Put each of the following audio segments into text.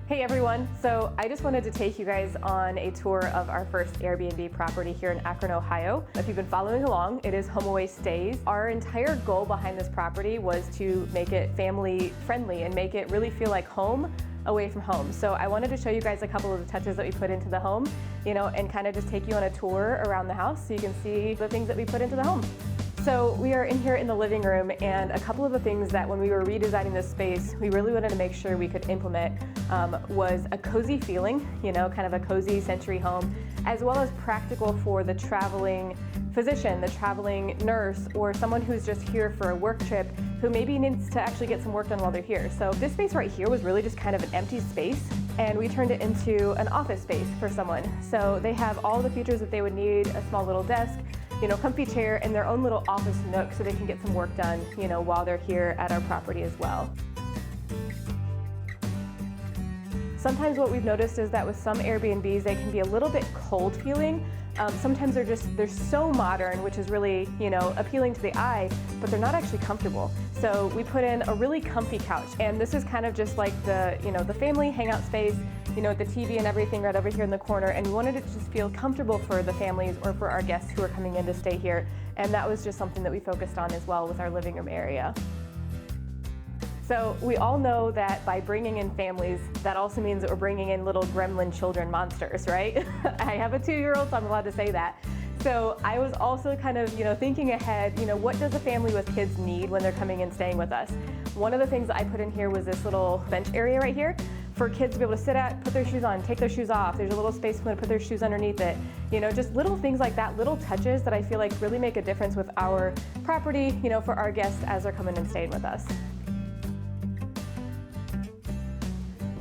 Hey everyone, so I just wanted to take you guys on a tour of our first Airbnb property here in Akron, Ohio. If you've been following along, it is HomeAway Stays. Our entire goal behind this property was to make it family friendly and make it really feel like home away from home. So I wanted to show you guys a couple of the touches that we put into the home, and kind of just take you on a tour around the house so you can see the things that we put into the home. So we are in here in the living room, and a couple of the things that when we were redesigning this space, we really wanted to make sure we could implement was a cozy feeling, kind of a cozy century home, as well as practical for the traveling physician, the traveling nurse, or someone who's just here for a work trip who maybe needs to actually get some work done while they're here. So this space right here was really just kind of an empty space, and we turned it into an office space for someone. So they have all the features that they would need: a small little desk, comfy chair, and their own little office nook so they can get some work done, while they're here at our property as well. Sometimes what we've noticed is that with some Airbnbs, they can be a little bit cold feeling. Sometimes they're so modern, which is really, appealing to the eye, but they're not actually comfortable. So we put in a really comfy couch, and this is kind of just like the family hangout space, with the TV and everything right over here in the corner, and we wanted it to just feel comfortable for the families or for our guests who are coming in to stay here, and that was just something that we focused on as well with our living room area. So we all know that by bringing in families, that also means that we're bringing in little gremlin children monsters, right? I have a 2-year-old, so I'm allowed to say that. So I was also kind of, thinking ahead, what does a family with kids need when they're coming and staying with us? One of the things that I put in here was this little bench area right here for kids to be able to sit at, put their shoes on, take their shoes off. There's a little space for them to put their shoes underneath it. Just little things like that, little touches that I feel like really make a difference with our property, for our guests as they're coming and staying with us.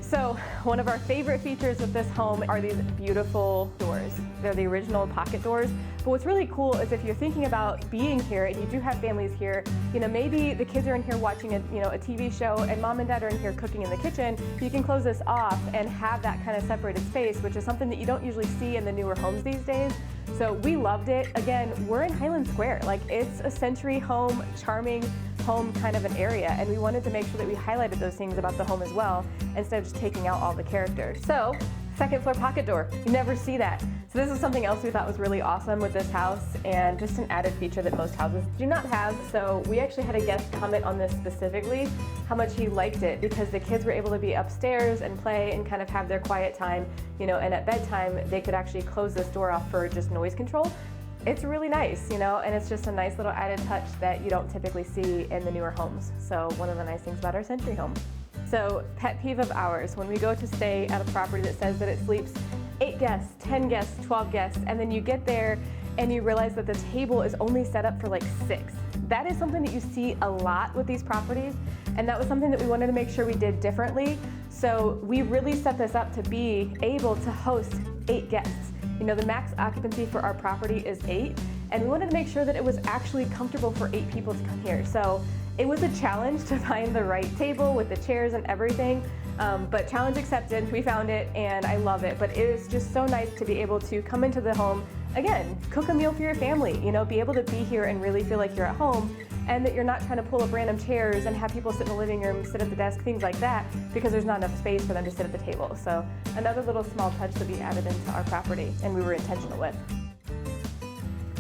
So one of our favorite features of this home are these beautiful doors. They're the original pocket doors. But what's really cool is if you're thinking about being here and you do have families here, maybe the kids are in here watching a TV show and mom and dad are in here cooking in the kitchen, you can close this off and have that kind of separated space, which is something that you don't usually see in the newer homes these days. So we loved it. Again, we're in Highland Square. It's a century home, charming home kind of an area, and we wanted to make sure that we highlighted those things about the home as well, instead of just taking out all the characters. So, second floor pocket door. You never see that. So this is something else we thought was really awesome with this house, and just an added feature that most houses do not have. So we actually had a guest comment on this specifically, how much he liked it, because the kids were able to be upstairs and play and kind of have their quiet time, and at bedtime they could actually close this door off for just noise control. It's really nice, and it's just a nice little added touch that you don't typically see in the newer homes. So one of the nice things about our century home. So pet peeve of ours, when we go to stay at a property that says that it sleeps 8 guests, 10 guests, 12 guests, and then you get there and you realize that the table is only set up for 6. That is something that you see a lot with these properties, and that was something that we wanted to make sure we did differently. So we really set this up to be able to host 8 guests. The max occupancy for our property is 8, and we wanted to make sure that it was actually comfortable for 8 people to come here. So it was a challenge to find the right table with the chairs and everything, but challenge accepted. We found it, and I love it. But it is just so nice to be able to come into the home, again, cook a meal for your family, be able to be here and really feel like you're at home, and that you're not trying to pull up random chairs and have people sit in the living room, sit at the desk, things like that, because there's not enough space for them to sit at the table. So another little small touch that we added into our property, and we were intentional with.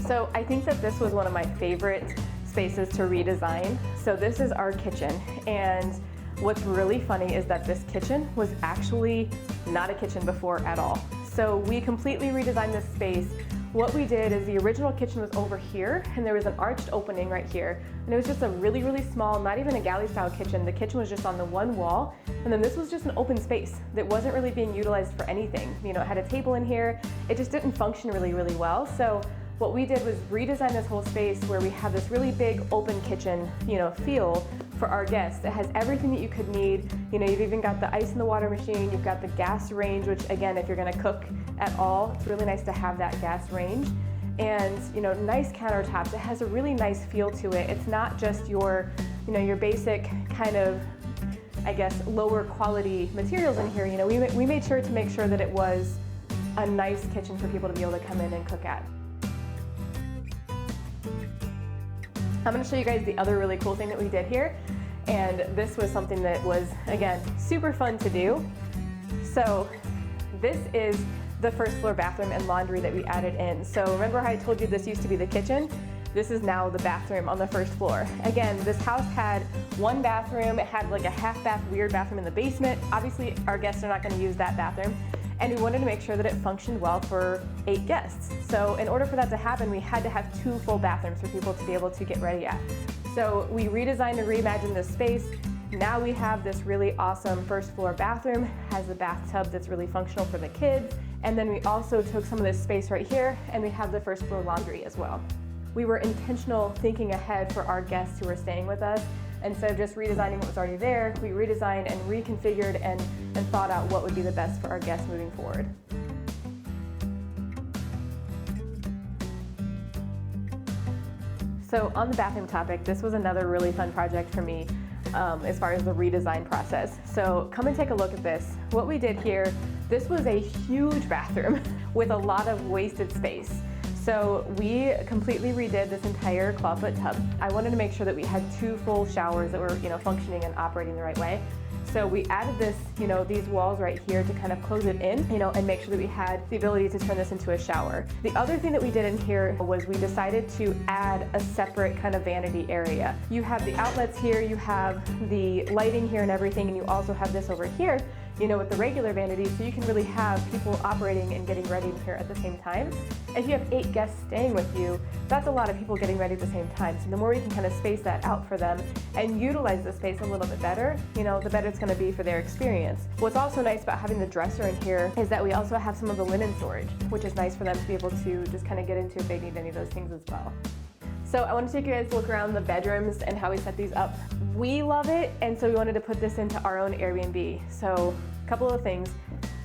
So I think that this was one of my favorite spaces to redesign. So this is our kitchen, and what's really funny is that this kitchen was actually not a kitchen before at all. So we completely redesigned this space. What we did is the original kitchen was over here, and there was an arched opening right here, and it was just a really, really small, not even a galley style kitchen. The kitchen was just on the one wall, and then this was just an open space that wasn't really being utilized for anything. It had a table in here. It just didn't function really, really well. So what we did was redesign this whole space where we have this really big open kitchen, feel for our guests. It has everything that you could need. You've even got the ice in the water machine, you've got the gas range, which again, if you're gonna cook at all, it's really nice to have that gas range. And nice countertops. It has a really nice feel to it. It's not just your, your basic kind of, I guess, lower quality materials in here. We made sure to make sure that it was a nice kitchen for people to be able to come in and cook at. I'm going to show you guys the other really cool thing that we did here, and this was something that was, again, super fun to do. So this is the first floor bathroom and laundry that we added in. So remember how I told you this used to be the kitchen? This is now the bathroom on the first floor. Again, this house had one bathroom. It had like a half bath weird bathroom in the basement. Obviously, our guests are not going to use that bathroom. And we wanted to make sure that it functioned well for 8 guests. So in order for that to happen, we had to have 2 full bathrooms for people to be able to get ready at. So we redesigned and reimagined this space. Now we have this really awesome first floor bathroom, has a bathtub that's really functional for the kids. And then we also took some of this space right here and we have the first floor laundry as well. We were intentional thinking ahead for our guests who were staying with us. Instead of just redesigning what was already there, we redesigned and reconfigured and thought out what would be the best for our guests moving forward. So on the bathroom topic, this was another really fun project for me as far as the redesign process. So come and take a look at this. What we did here, this was a huge bathroom with a lot of wasted space. So we completely redid this entire clawfoot tub. I wanted to make sure that we had 2 full showers that were, functioning and operating the right way. So we added this, these walls right here to kind of close it in, and make sure that we had the ability to turn this into a shower. The other thing that we did in here was we decided to add a separate kind of vanity area. You have the outlets here, you have the lighting here and everything, and you also have this over here, with the regular vanity, so you can really have people operating and getting ready in here at the same time. If you have 8 guests staying with you, that's a lot of people getting ready at the same time. So the more we can kind of space that out for them and utilize the space a little bit better, the better it's going to be for their experience. What's also nice about having the dresser in here is that we also have some of the linen storage, which is nice for them to be able to just kind of get into if they need any of those things as well. So I want to take you guys to look around the bedrooms and how we set these up. We love it, and so we wanted to put this into our own Airbnb. So a couple of things.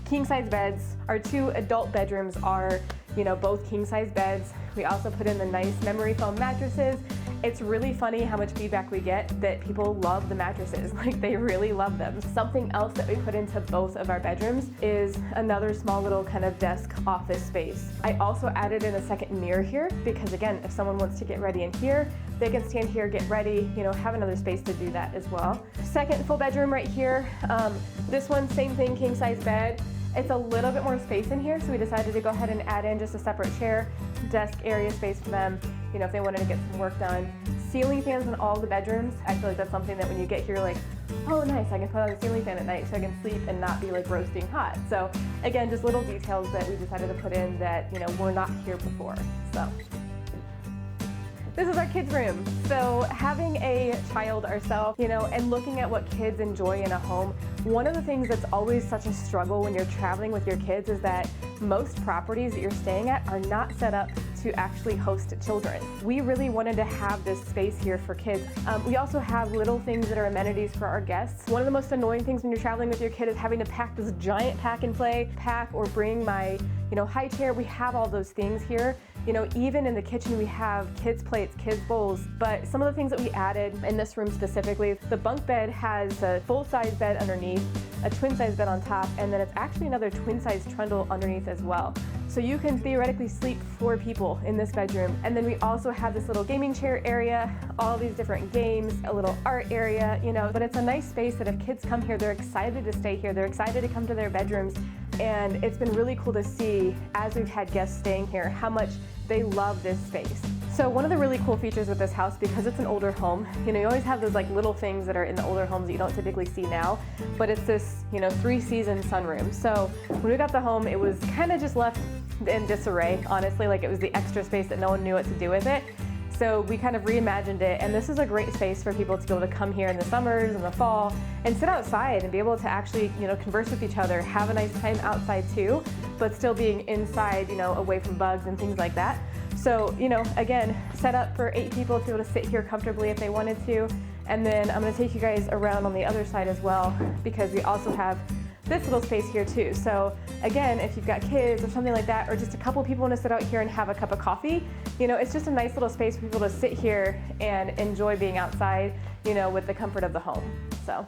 King size beds. Our 2 adult bedrooms are, both king size beds. We also put in the nice memory foam mattresses. It's really funny how much feedback we get that people love the mattresses, like they really love them. Something else that we put into both of our bedrooms is another small little kind of desk office space. I also added in a second mirror here because again, if someone wants to get ready in here, they can stand here, get ready, have another space to do that as well. Second full bedroom right here. This one, same thing, king size bed. It's a little bit more space in here, so we decided to go ahead and add in just a separate chair, desk area space for them, if they wanted to get some work done. Ceiling fans in all the bedrooms. I feel like that's something that when you get here, like, oh nice, I can put on a ceiling fan at night so I can sleep and not be like roasting hot. So again, just little details that we decided to put in that, were not here before. So this is our kids' room. So having a child ourselves, and looking at what kids enjoy in a home, one of the things that's always such a struggle when you're traveling with your kids is that most properties that you're staying at are not set up to actually host children. We really wanted to have this space here for kids. We also have little things that are amenities for our guests. One of the most annoying things when you're traveling with your kid is having to pack this giant pack and play pack or bring my high chair. We have all those things here. Even in the kitchen we have kids plates, kids bowls, but some of the things that we added in this room specifically, the bunk bed has a full-size bed underneath, a twin-size bed on top, and then it's actually another twin-size trundle underneath as well. So you can theoretically sleep 4 people in this bedroom. And then we also have this little gaming chair area, all these different games, a little art area, but it's a nice space that if kids come here, they're excited to stay here. They're excited to come to their bedrooms. And it's been really cool to see as we've had guests staying here, how much they love this space. So one of the really cool features with this house, because it's an older home, you always have those like little things that are in the older homes that you don't typically see now, but it's this, 3-season sunroom. So when we got the home, it was kind of just left in disarray, honestly, like it was the extra space that no one knew what to do with it. So we kind of reimagined it, and this is a great space for people to be able to come here in the summers and the fall and sit outside and be able to actually, converse with each other, have a nice time outside too, but still being inside, away from bugs and things like that. So, again, set up for 8 people to be able to sit here comfortably if they wanted to. And then I'm going to take you guys around on the other side as well, because we also have this little space here too. So again, if you've got kids or something like that, or just a couple people want to sit out here and have a cup of coffee, it's just a nice little space for people to sit here and enjoy being outside, with the comfort of the home. So